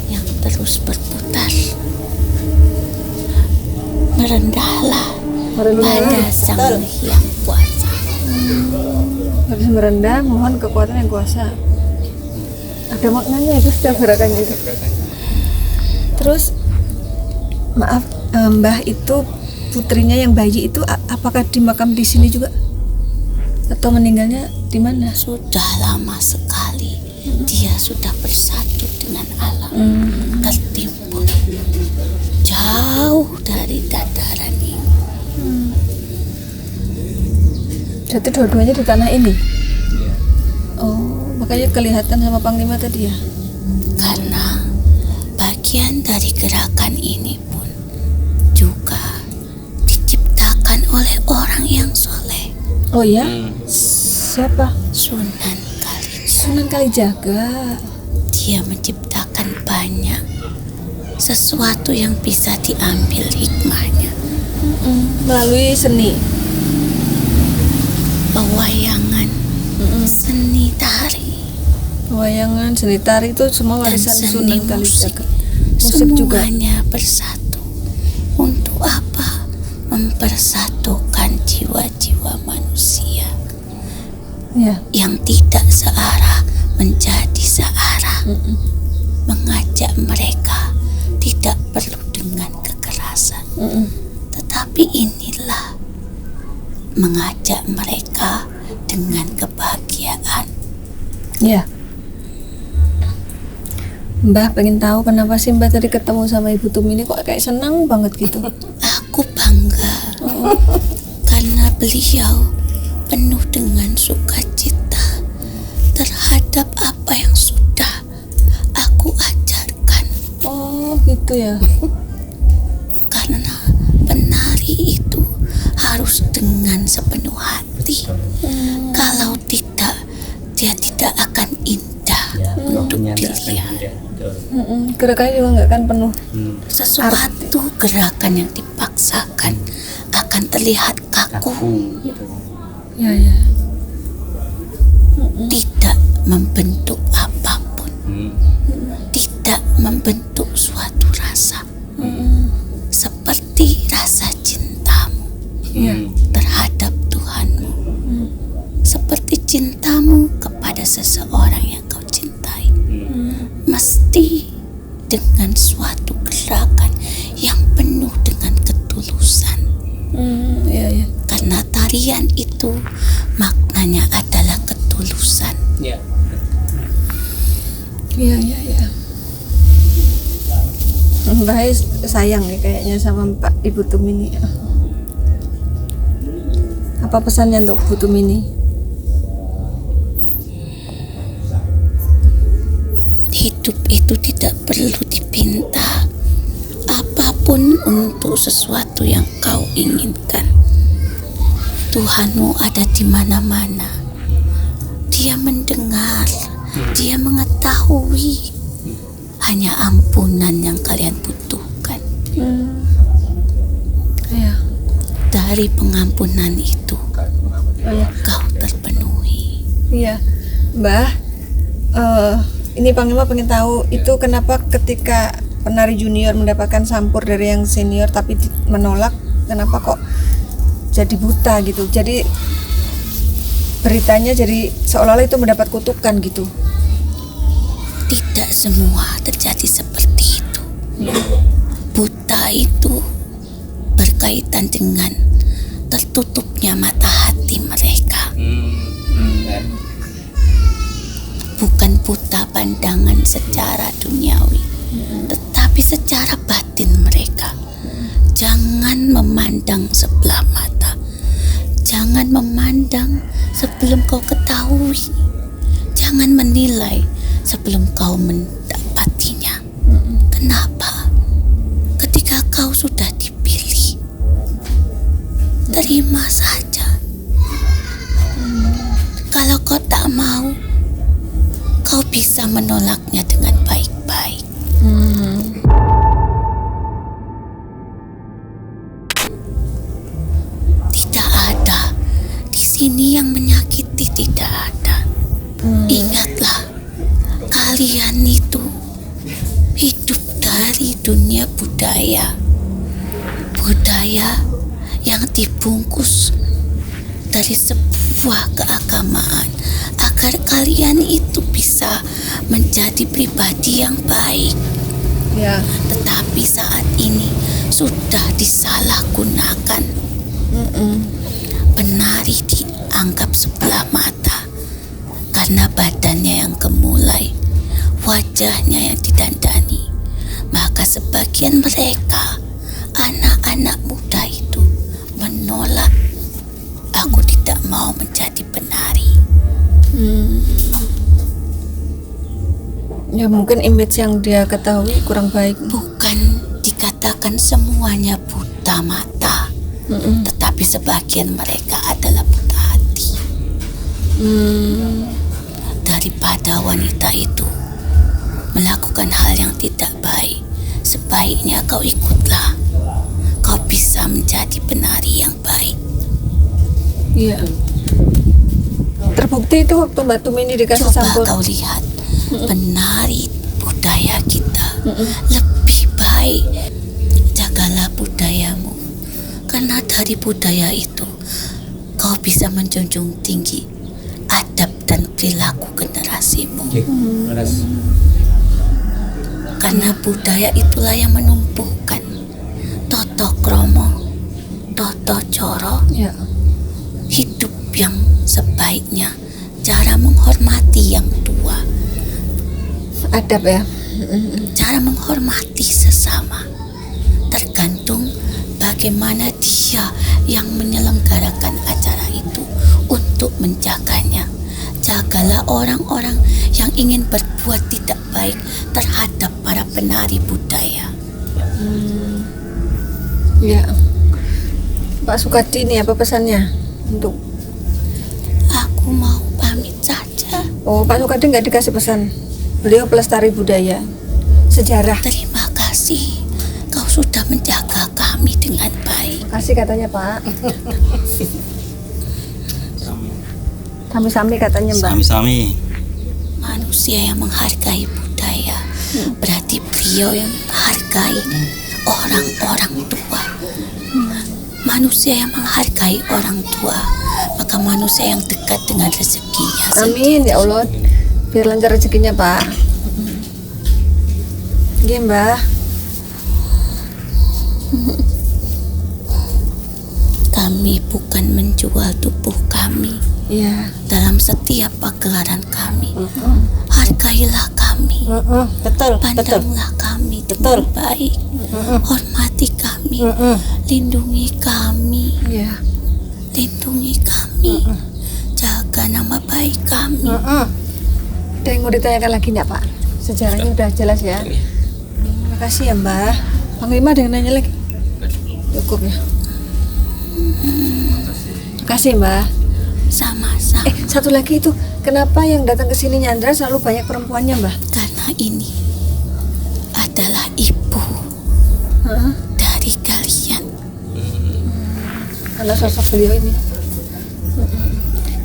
yang terus berputar. Merendahlah pada Sang Hyang Kuasa. Harus merendah, mohon kekuatan yang kuasa. Ada maknanya itu setiap gerakannya itu. Terus, maaf, Mbah itu putrinya yang bayi itu apakah dimakam di sini juga? Atau meninggalnya di mana? Sudah lama sekali dia sudah bersatu dengan alam, tertimbun jauh dari dataran ini. Jadi dua-duanya di tanah ini. Oh, makanya kelihatan sama Panglima tadi ya. Karena bagian dari gerakan ini pun juga diciptakan oleh orang yang soleh, Oh ya? Siapa? Sunan Kalijaga. Sunan Kalijaga. Dia menciptakan banyak sesuatu yang bisa diambil hikmahnya. Melalui seni. Pewayangan, seni tari, Wayangan, seni tari itu semua dan warisan seni Sunan musik, Kalijaga. Musik juga. semuanya bersatu. Untuk apa? Mempersatukan jiwa-jiwa manusia Ya. yang tidak searah menjadi searah. Mengajak mereka tidak perlu dengan kekerasan, tetapi inilah mengajak mereka dengan kebahagiaan. Ya. Mbah pengen tahu kenapa sih Mbah tadi ketemu sama Ibu Tumini kok kayak senang banget gitu. Aku bangga karena beliau penuh dengan sukacita terhadap apa yang sudah aku ajarkan. Oh gitu ya. Karena penari itu harus dengan sepenuh hati. Kalau tidak, dia tidak akan indah untuk dilihat. Gerakannya juga nggak akan penuh. Sesuatu gerakan yang dipaksakan akan terlihat kaku, Ya. tidak membentuk apapun, tidak membentuk suatu rasa, seperti rasa cintamu terhadap Tuhanmu, seperti cintamu kepada seseorang yang kau cintai, mesti dengan suatu gerakan yang penuh dengan ketulusan. Iya. Karena tarian itu maknanya adalah ketulusan. Ya. Iya. Mbah sayang nih kayaknya sama Pak Ibu Tumini. Apa pesannya untuk Bu Tumini? Hidup itu tidak perlu dipinta apapun untuk sesuatu yang kau inginkan. Tuhanmu ada di mana-mana. Dia mendengar, dia mengetahui. Hanya ampunan yang kalian butuhkan. Iya. Dari pengampunan itu, kau terpenuhi. Iya. Mbah, ini Panglima pengen tahu itu kenapa ketika penari junior mendapatkan sampur dari yang senior tapi menolak, kenapa kok jadi buta gitu? Jadi beritanya jadi seolah-olah itu mendapat kutukan gitu. Tidak semua terjadi seperti itu. Buta itu berkaitan dengan tertutupnya mata hati mereka. Bukan buta pandangan secara duniawi, tetapi secara batin mereka. Jangan memandang sebelah mata. Jangan memandang sebelum kau ketahui. Jangan menilai sebelum kau mendapatinya. Kenapa? Ketika kau sudah dipilih, terima saja. Kalau kau tak mau, kau bisa menolaknya dengan baik-baik. Tidak ada di sini yang menyakiti, tidak ada. Ingatlah, kalian itu hidup dari dunia budaya yang dibungkus dari sebuah keagamaan agar kalian itu bisa menjadi pribadi yang baik. Ya. Tetapi saat ini sudah disalahgunakan. Penari dianggap sebelah mata karena badannya yang gemulai, wajahnya yang didandani. Maka sebagian mereka, anak-anak muda itu menolak. Aku tidak mau menjadi penari. Ya mungkin image yang dia ketahui kurang baik. Bukan dikatakan semuanya buta mata, tetapi sebagian mereka adalah buta hati. Daripada wanita itu melakukan hal yang tidak baik, sebaiknya kau ikutlah. Kau bisa menjadi penari yang baik. Iya. Terbukti itu waktu Mbak Tumini dikasih Coba sampul. kau lihat penari budaya kita lebih baik. Jagalah budayamu, karena dari budaya itu kau bisa menjunjung tinggi adab dan perilaku generasimu. Karena budaya itulah yang menumbuhkan toto kromo, toto coro, Ya. hidup yang sebaiknya, cara menghormati yang tua. Adab ya. Cara menghormati sesama tergantung bagaimana dia yang menyelenggarakan acara itu untuk menjaganya. Jagalah orang-orang yang ingin berbuat tidak baik terhadap para penari budaya. Ya. Pak Sukadi ini apa pesannya untuk? Aku mau pamit saja. Oh, Pak Sukadi nggak dikasih pesan. Beliau pelestari budaya, sejarah. Terima kasih. Kau sudah menjaga kami dengan baik. Kasih katanya Pak. Sami-sami katanya Mbak. Sami-sami. Manusia yang menghargai budaya berarti beliau yang menghargai orang-orang tua. Manusia yang menghargai orang tua, maka manusia yang dekat dengan rezekinya. Amin ya Allah. Biar lancar rezekinya Pak. Iya Mbak. Kami bukan menjual tubuh kami. Iya. Dalam setiap pagelaran kami, hargailah kami, Betul, betul. pandanglah kami dengan baik, hormati kami, lindungi kami, Iya. lindungi kami, jaga nama baik kami. Ada yang mau ditanyakan lagi nggak Pak? Sejarahnya udah jelas ya. Terima kasih ya Mbak. Panglima ada yang nanya lagi? Cukup ya. Terima kasih Mbak. Sama-sama, Satu lagi itu, kenapa yang datang ke sini nyandra selalu banyak perempuannya Mbak? karena ini adalah ibu dari kalian. Karena sosok beliau ini.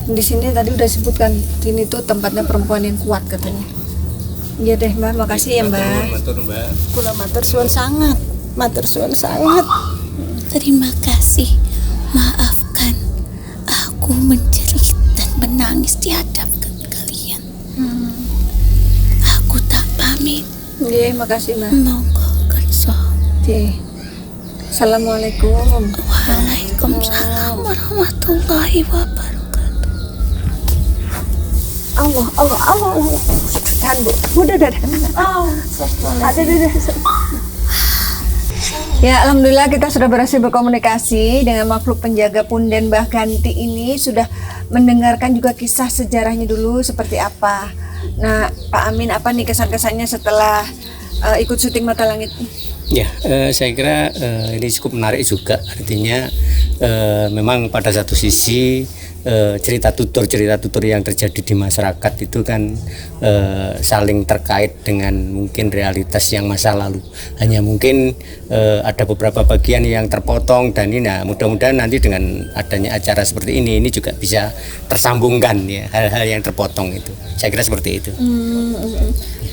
Di sini tadi udah sebutkan, sini tuh tempatnya perempuan yang kuat katanya. Iya deh Mbak, makasih ya Mbak. Kula matur suwun sangat. Matur suwun sangat. Terima kasih. Maafkan aku menjerit dan menangis di hadapan kalian. Aku tak pamit. Iya, makasih Mbak. Monggo kerso. Oke. Assalamualaikum. Waalaikumsalam warahmatullahi wabarakatuh. Allah. Tahan Bu. Udah. Ada. Ya, alhamdulillah kita sudah berhasil berkomunikasi dengan makhluk penjaga punden Mbah Ganti ini, sudah mendengarkan juga kisah sejarahnya dulu seperti apa. Nah, Pak Amin, apa nih kesan-kesannya setelah ikut syuting Mata Langit? Ya, saya kira ini cukup menarik juga. Artinya memang pada satu sisi cerita tutur yang terjadi di masyarakat itu kan saling terkait dengan mungkin realitas yang masa lalu. Hanya mungkin ada beberapa bagian yang terpotong, dan ini mudah-mudahan nanti dengan adanya acara seperti ini juga bisa tersambungkan ya hal-hal yang terpotong itu. Saya kira seperti itu.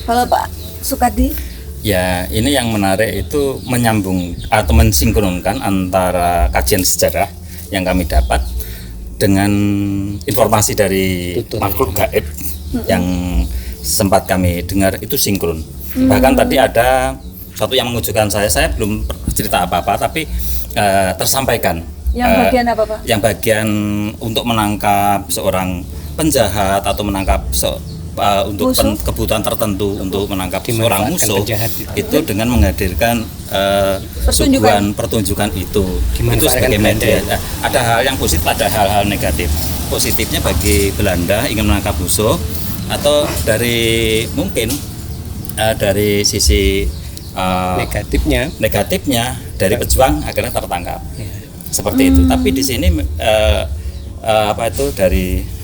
Kalau Pak Sukadi? Ya, ini yang menarik itu menyambung atau mensinkronkan antara kajian sejarah yang kami dapat dengan informasi dari makhluk gaib yang sempat kami dengar, itu sinkron. Bahkan tadi ada satu yang mengejutkan saya belum cerita apa-apa, tapi tersampaikan. Yang bagian apa Pak? Yang bagian untuk menangkap seorang penjahat atau menangkap untuk kebutuhan tertentu, untuk menangkap seorang musuh itu dengan menghadirkan pertunjukan itu sebagai media. Ada hal yang positif, ada hal-hal negatif. Positifnya bagi Belanda ingin menangkap musuh, atau dari mungkin dari sisi negatifnya dari pejuang akhirnya tertangkap seperti itu. Tapi di sini dari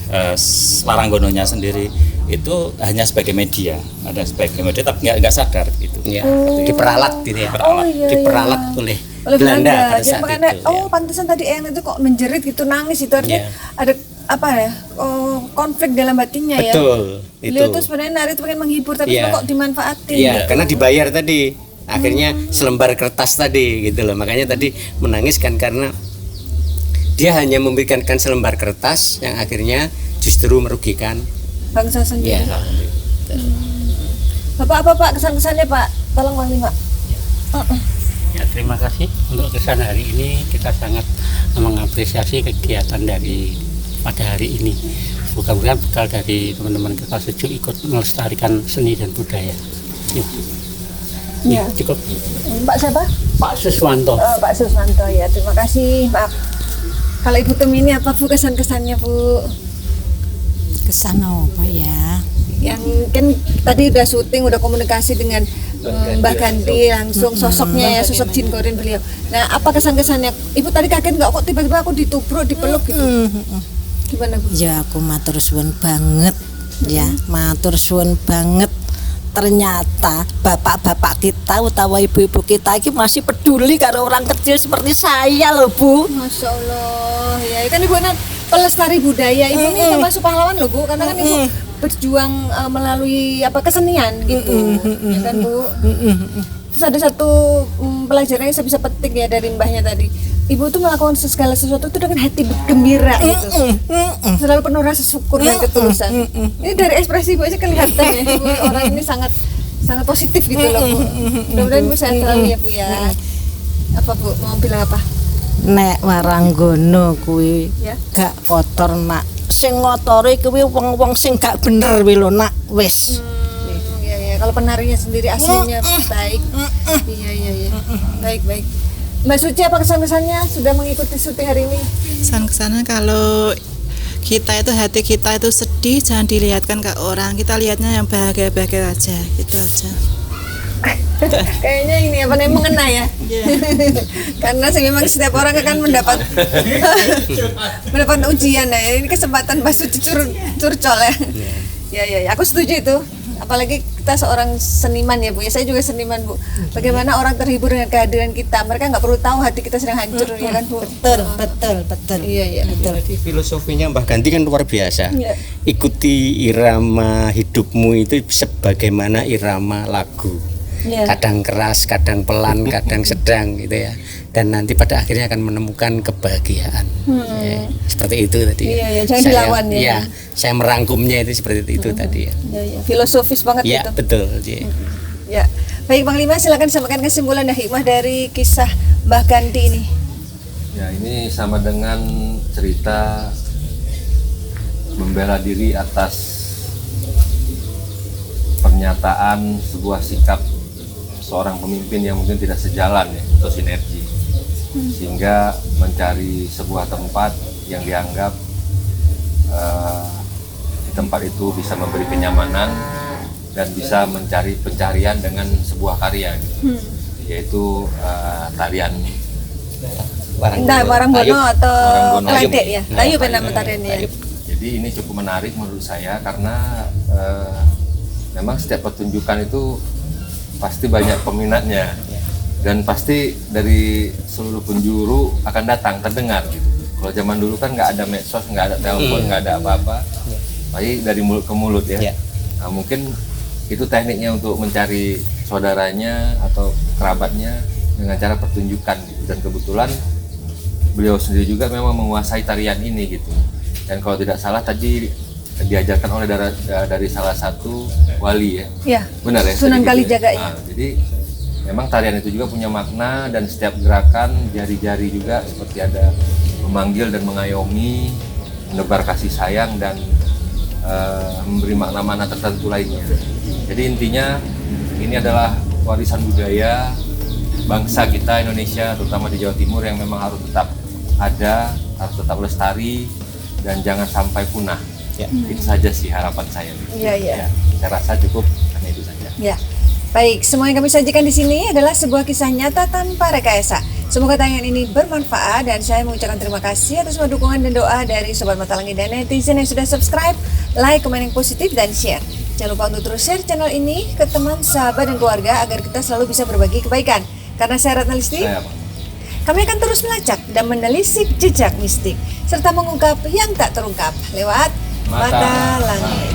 Waranggononya sendiri itu hanya sebagai media, tapi nggak sadar gitu. Ya, diperalat gitu ya. Diperalat oleh Belanda pada saat itu. Pantesan tadi yang itu kok menjerit gitu, nangis itu artinya ada apa ya? Konflik dalam batinnya ya. Betul. Beliau tuh sebenarnya nari itu pengen menghibur, tapi kok dimanfaatin. Iya, karena dibayar tadi. Akhirnya selembar kertas tadi gitu loh. Makanya tadi menangis kan karena dia hanya memberikan selembar kertas yang akhirnya justru merugikan bangsa sendiri. Ya. Bapak apa Pak kesan-kesannya Pak? Tolong Panglima. Ya, terima kasih untuk kesan hari ini. Kita sangat mengapresiasi kegiatan dari pada hari ini. Mudah-mudahan bekal dari teman-teman Kekal Sejuk ikut melestarikan seni dan budaya. Ya. Cukup. Pak siapa? Pak Suswanto. Pak Suswanto ya. Terima kasih. Maaf. Kalau Ibu Temi ini apa Bu kesan-kesannya Bu? Kesan apa ya? Yang kan tadi udah syuting, udah komunikasi dengan Mbak Ganti langsung sosoknya ya, sosok Jin Korin beliau. Nah, apa kesan-kesannya? Ibu tadi kaget nggak kok tiba-tiba aku ditubruk, dipeluk gitu? Gimana Bu? Ya aku matur suwun banget ya, matur suwun banget. Ternyata bapak-bapak kita utawa ibu-ibu kita ini masih peduli karo orang kecil seperti saya loh Bu. Masya Allah, ya kan Ibu kan pelestari budaya. Ibu ini termasuk pahlawan loh Bu, karena kan Ibu berjuang melalui kesenian gitu, ya kan Bu. Terus ada satu pelajaran yang saya bisa petik ya dari mbahnya tadi. Ibu tuh melakukan segala sesuatu itu dengan hati gembira gitu, selalu penuh rasa syukur dan ketulusan. Ini dari ekspresi Ibu aja kelihatan ya, Ibu orang ini sangat positif gitu loh Bu. Mudah-mudahan Ibu sehat selalu ya Bu ya. Apa Bu mau bilang apa? Nek Waranggono kuwi Ya. gak kotor nak. Sing ngotori kuwi wong-wong sing gak bener kuwi lho nak. Wis. Ya. Kalau penarinya sendiri aslinya baik. Iya. Baik. Mbak Suci, apa kesan-kesannya sudah mengikuti syuting hari ini? Kesan-kesannya kalau kita itu hati kita itu sedih jangan dilihatkan ke orang, kita lihatnya yang bahagia-bahagia aja, gitu aja. Kayaknya ini apa namanya mengena ya. Karena memang setiap orang akan mendapat ujian ya. Ini kesempatan Mbak Suci curcol ya. Ya. Aku setuju itu. Apalagi kita seorang seniman ya Bu ya. Saya juga seniman Bu. Bagaimana orang terhibur dengan kehadiran kita. Mereka nggak perlu tahu hati kita sedang hancur ya kan Bu. Betul. Iya. Jadi filosofinya Mbah Ganti kan luar biasa. Iya. Ikuti irama hidupmu itu sebagaimana irama lagu. Iya. Kadang keras, kadang pelan, kadang sedang gitu ya. Dan nanti pada akhirnya akan menemukan kebahagiaan. Ya, seperti itu tadi. Iya, jangan dilawan ya. Iya, saya merangkumnya itu seperti itu tadi ya. Iya. Filosofis banget Iya, gitu. betul. Ya. Ya. Baik Panglima, silakan sampaikan kesimpulan dan hikmah dari kisah Mbah Ganti ini. Ya, ini sama dengan cerita membela diri atas pernyataan sebuah sikap seorang pemimpin yang mungkin tidak sejalan ya, atau sinergi, sehingga mencari sebuah tempat yang dianggap di tempat itu bisa memberi kenyamanan dan bisa mencari pencarian dengan sebuah karya gitu. Yaitu tarian Waranggono atau Waranggono. Kledek ya. Tayu Tayu. nama tariannya ya. Jadi ini cukup menarik menurut saya karena memang setiap pertunjukan itu pasti banyak peminatnya dan pasti dari seluruh penjuru akan datang terdengar gitu. Kalau zaman dulu kan nggak ada medsos, nggak ada telepon, nggak ada apa-apa, tapi dari mulut ke mulut ya. Nah, mungkin itu tekniknya untuk mencari saudaranya atau kerabatnya dengan cara pertunjukan gitu. Dan kebetulan beliau sendiri juga memang menguasai tarian ini gitu. Dan kalau tidak salah tadi diajarkan oleh dari salah satu wali ya. Iya. Benar ya? Sunan Gitu Kalijaga ya? Nah, jadi memang tarian itu juga punya makna dan setiap gerakan jari-jari juga seperti ada memanggil dan mengayomi, menebar kasih sayang dan memberi makna-makna tertentu lainnya. Jadi intinya ini adalah warisan budaya bangsa kita Indonesia, terutama di Jawa Timur yang memang harus tetap ada, harus tetap lestari dan jangan sampai punah. Ya, itu saja sih harapan saya. Iya. Ya, saya rasa cukup hanya itu saja. Ya. Baik, semua yang kami sajikan di sini adalah sebuah kisah nyata tanpa rekayasa. Semoga tayangan ini bermanfaat dan saya mengucapkan terima kasih atas semua dukungan dan doa dari Sobat Mata Langit dan netizen yang sudah subscribe, like, komen yang positif dan share. Jangan lupa untuk terus share channel ini ke teman, sahabat, dan keluarga agar kita selalu bisa berbagi kebaikan. Karena saya Ratna Listi, kami akan terus melacak dan menelisik jejak mistik serta mengungkap yang tak terungkap lewat Mata Langit.